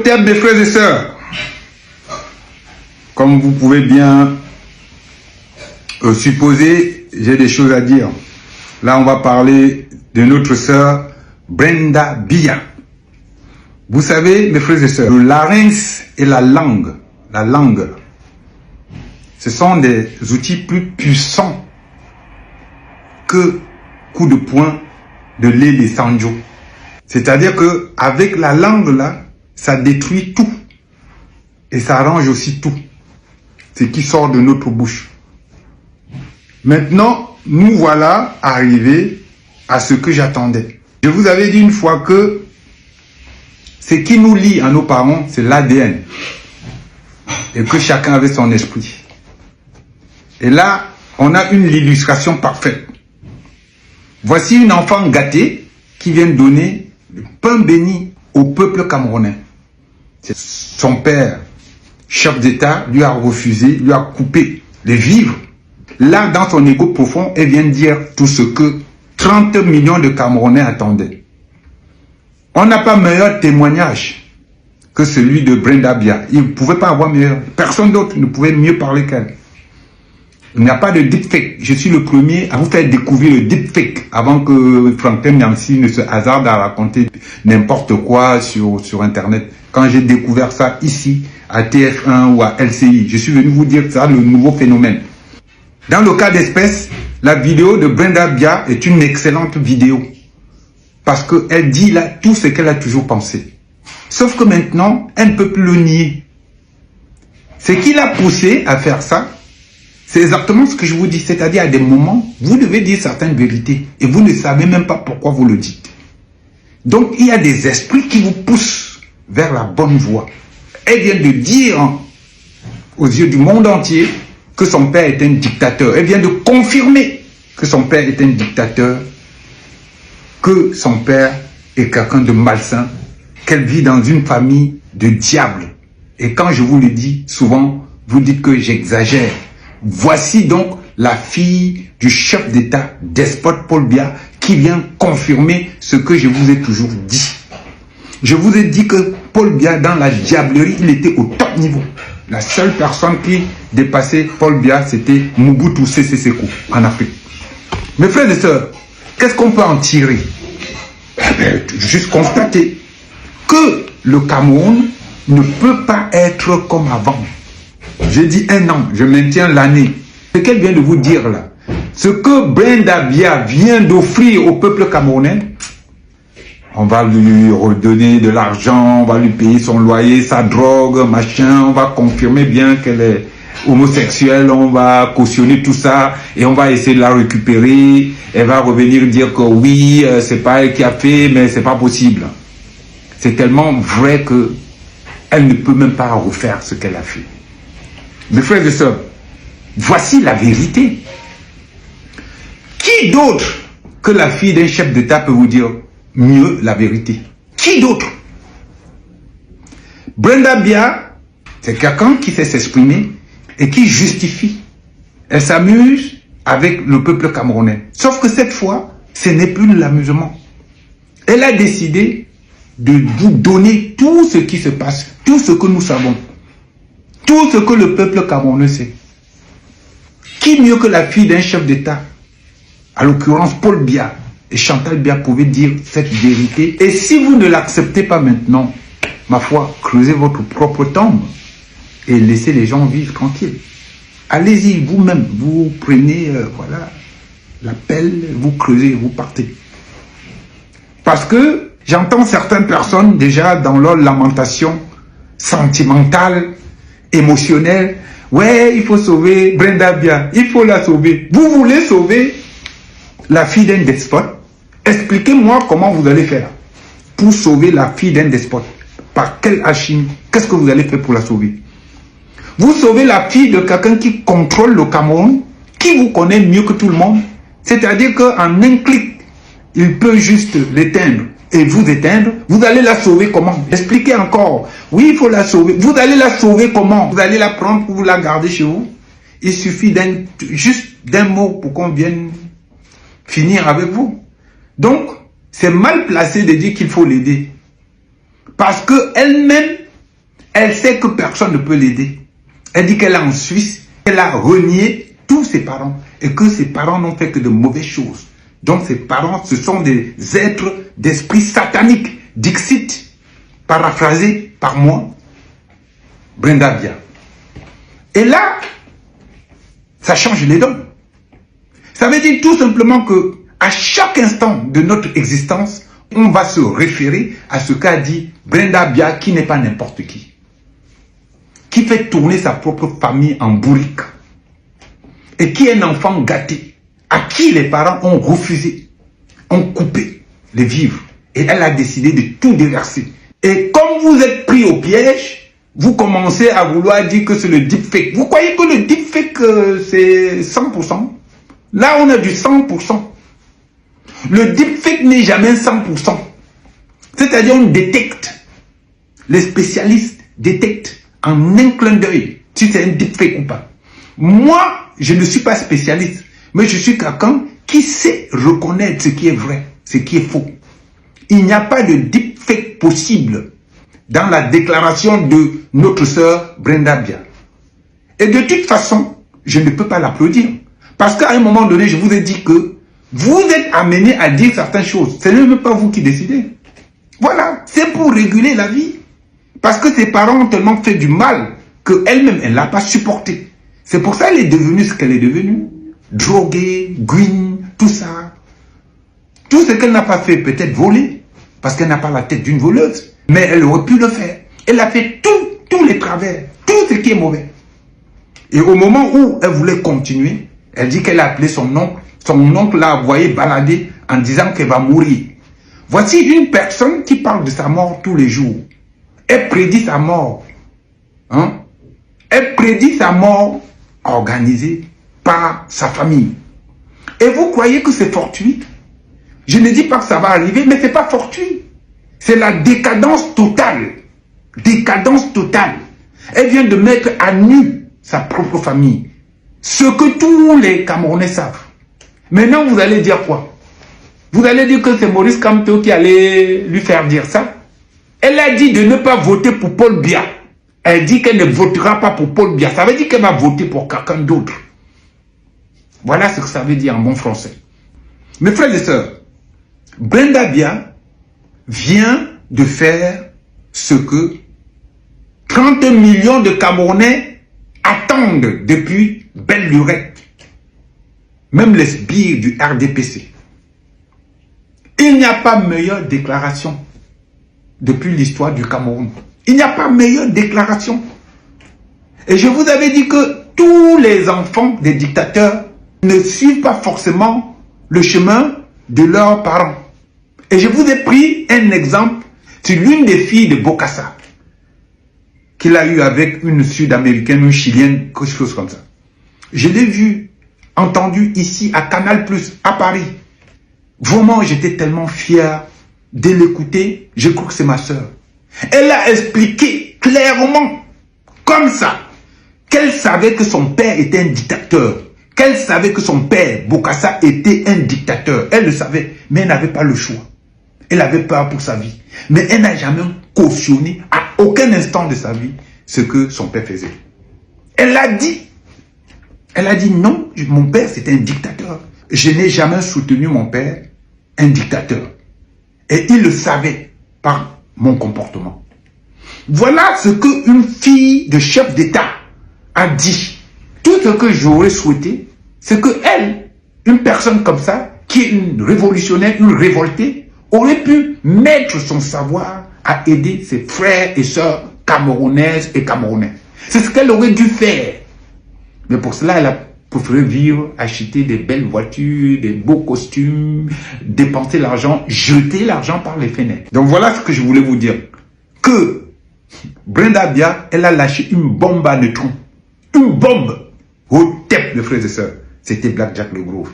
Imhotep, mes frères et sœurs, comme vous pouvez bien supposer, j'ai des choses à dire. Là, on va parler de notre sœur Brenda Biya. Vous savez, mes frères et sœurs, le larynx et la langue, ce sont des outils plus puissants que coup de poing de Lele Sanjo. C'est-à-dire que avec la langue là, ça détruit tout et ça arrange aussi tout, ce qui sort de notre bouche. Maintenant, nous voilà arrivés à ce que j'attendais. Je vous avais dit une fois que ce qui nous lie à nos parents, c'est l'ADN. Et que chacun avait son esprit. Et là, on a une illustration parfaite. Voici une enfant gâtée qui vient donner le pain béni au peuple camerounais. Son père, chef d'État, lui a refusé, lui a coupé les vivres. Là, dans son ego profond, elle vient dire tout ce que 30 millions de Camerounais attendaient. On n'a pas meilleur témoignage que celui de Brenda Biya. Il ne pouvait pas avoir meilleur. Personne d'autre ne pouvait mieux parler qu'elle. Il n'y a pas de deepfake. Je suis le premier à vous faire découvrir le deepfake avant que Franklin Nyamsi ne se hasarde à raconter n'importe quoi sur Internet. Quand j'ai découvert ça ici, à TF1 ou à LCI, je suis venu vous dire ça, le nouveau phénomène. Dans le cas d'espèce, la vidéo de Brenda Biya est une excellente vidéo. Parce qu'elle dit là tout ce qu'elle a toujours pensé. Sauf que maintenant, elle ne peut plus le nier. Ce qui l'a poussé à faire ça, c'est exactement ce que je vous dis. C'est-à-dire à des moments, vous devez dire certaines vérités. Et vous ne savez même pas pourquoi vous le dites. Donc il y a des esprits qui vous poussent vers la bonne voie. Elle vient de dire aux yeux du monde entier que son père est un dictateur. Elle vient de confirmer que son père est un dictateur, que son père est quelqu'un de malsain, qu'elle vit dans une famille de diables. Et quand je vous le dis, souvent, vous dites que j'exagère. Voici donc la fille du chef d'État, despote Paul Biya, qui vient confirmer ce que je vous ai toujours dit. Je vous ai dit que Paul Biya, dans la diablerie, il était au top niveau. La seule personne qui dépassait Paul Biya, c'était Mobutu Sese Seko en Afrique. Mes frères et sœurs, qu'est-ce qu'on peut en tirer? Juste constater que le Cameroun ne peut pas être comme avant. J'ai dit un an, je maintiens l'année. Ce qu'elle vient de vous dire là, ce que Brenda Biya vient d'offrir au peuple camerounais, on va lui redonner de l'argent, on va lui payer son loyer, sa drogue, machin, on va confirmer bien qu'elle est homosexuelle, on va cautionner tout ça et on va essayer de la récupérer. Elle va revenir dire que oui, c'est pas elle qui a fait, mais c'est pas possible. C'est tellement vrai que elle ne peut même pas refaire ce qu'elle a fait. Mes frères et sœurs, voici la vérité. Qui d'autre que la fille d'un chef d'État peut vous dire mieux la vérité? Qui d'autre? Brenda Biya, c'est quelqu'un qui sait s'exprimer et qui justifie. Elle s'amuse avec le peuple camerounais. Sauf que cette fois, ce n'est plus de l'amusement. Elle a décidé de vous donner tout ce qui se passe, tout ce que nous savons, tout ce que le peuple camerounais sait. Qui mieux que la fille d'un chef d'État, à l'occurrence Paul Biya et Chantal Biya, pouvaient dire cette vérité? Et si vous ne l'acceptez pas maintenant, ma foi, creusez votre propre tombe et laissez les gens vivre tranquilles. Allez-y vous-même, vous prenez voilà, la pelle, vous creusez, vous partez. Parce que j'entends certaines personnes déjà dans leur lamentation sentimentale, émotionnelle. Ouais, il faut sauver Brenda Biya, il faut la sauver. Vous voulez sauver la fille d'un despote? Expliquez-moi comment vous allez faire pour sauver la fille d'un despote. Par quelle alchimie? Qu'est-ce que vous allez faire pour la sauver? Vous sauvez la fille de quelqu'un qui contrôle le Cameroun, qui vous connaît mieux que tout le monde. C'est-à-dire qu'en un clic, il peut juste l'éteindre et vous éteindre. Vous allez la sauver comment? Expliquez encore. Oui, il faut la sauver. Vous allez la sauver comment? Vous allez la prendre pour vous la garder chez vous? Il suffit juste d'un mot pour qu'on vienne finir avec vous. Donc, c'est mal placé de dire qu'il faut l'aider. Parce qu'elle-même Elle sait que personne ne peut l'aider. Elle dit qu'elle est en Suisse, elle a renié tous ses parents et que ses parents n'ont fait que de mauvaises choses. Donc ses parents, ce sont des êtres d'esprit satanique. Dixit, paraphrasé par moi, Brenda Bia. Et là, ça change les dons. Ça veut dire tout simplement que à chaque instant de notre existence, on va se référer à ce qu'a dit Brenda Bia, qui n'est pas n'importe qui fait tourner sa propre famille en bourrique, et qui est un enfant gâté, à qui les parents ont refusé, ont coupé les vivres, et elle a décidé de tout déverser. Et comme vous êtes pris au piège, vous commencez à vouloir dire que c'est le deepfake. Vous croyez que le deepfake, c'est 100%? Là, on a du 100%. Le deepfake n'est jamais 100%. C'est-à-dire, on détecte. Les spécialistes détectent en un clin d'œil si c'est un deepfake ou pas. Moi, je ne suis pas spécialiste, mais je suis quelqu'un qui sait reconnaître ce qui est vrai, ce qui est faux. Il n'y a pas de deepfake possible dans la déclaration de notre sœur Brenda Bia. Et de toute façon, je ne peux pas l'applaudir. Parce qu'à un moment donné, je vous ai dit que vous êtes amené à dire certaines choses. Ce n'est même pas vous qui décidez. Voilà, c'est pour réguler la vie. Parce que ses parents ont tellement fait du mal qu'elle-même, elle ne l'a pas supporté. C'est pour ça qu'elle est devenue ce qu'elle est devenue. Droguée, green, tout ça. Tout ce qu'elle n'a pas fait, peut-être voler. Parce qu'elle n'a pas la tête d'une voleuse. Mais elle aurait pu le faire. Elle a fait tous les travers, tout ce qui est mauvais. Et au moment où elle voulait continuer, elle dit qu'elle a appelé son oncle. Son oncle l'a envoyé balader en disant qu'elle va mourir. Voici une personne qui parle de sa mort tous les jours. Elle prédit sa mort. Hein? Elle prédit sa mort organisée par sa famille. Et vous croyez que c'est fortuit? Je ne dis pas que ça va arriver, mais ce n'est pas fortuit. C'est la décadence totale. Décadence totale. Elle vient de mettre à nu sa propre famille. Ce que tous les Camerounais savent. Maintenant, vous allez dire quoi? Vous allez dire que c'est Maurice Kamto qui allait lui faire dire ça? Elle a dit de ne pas voter pour Paul Biya. Elle dit qu'elle ne votera pas pour Paul Biya. Ça veut dire qu'elle va voter pour quelqu'un d'autre. Voilà ce que ça veut dire en bon français. Mes frères et sœurs, Brenda Bia vient de faire ce que 30 millions de Camerounais attendent depuis belle lurette. Même les sbires du RDPC. Il n'y a pas meilleure déclaration depuis l'histoire du Cameroun. Il n'y a pas meilleure déclaration. Et je vous avais dit que tous les enfants des dictateurs ne suivent pas forcément le chemin de leurs parents. Et je vous ai pris un exemple sur l'une des filles de Bokassa, qu'il a eu avec une Sud-Américaine, une Chilienne, quelque chose comme ça. Je l'ai vu, entendu ici à Canal+, à Paris. Vraiment, j'étais tellement fier de l'écouter. Je crois que c'est ma soeur. Elle a expliqué clairement, comme ça, qu'elle savait que son père était un dictateur. Qu'elle savait que son père, Bokassa, était un dictateur. Elle le savait, mais elle n'avait pas le choix. Elle avait peur pour sa vie. Mais elle n'a jamais cautionné à aucun instant de sa vie ce que son père faisait. Elle a dit. Elle a dit non, mon père c'était un dictateur. Je n'ai jamais soutenu mon père, un dictateur. Et il le savait par mon comportement. Voilà ce qu'une fille de chef d'État a dit. Tout ce que j'aurais souhaité, c'est que elle, une personne comme ça, qui est une révolutionnaire, une révoltée, aurait pu mettre son savoir à aider ses frères et sœurs camerounaises et camerounais. C'est ce qu'elle aurait dû faire. Mais pour cela, elle a préféré vivre, acheter des belles voitures, des beaux costumes, dépenser l'argent, jeter l'argent par les fenêtres. Donc voilà ce que je voulais vous dire. Que Brenda Bia, elle a lâché une bombe à neutrons. Une bombe au tête, mes frères et sœurs. C'était Black Jack le Gros.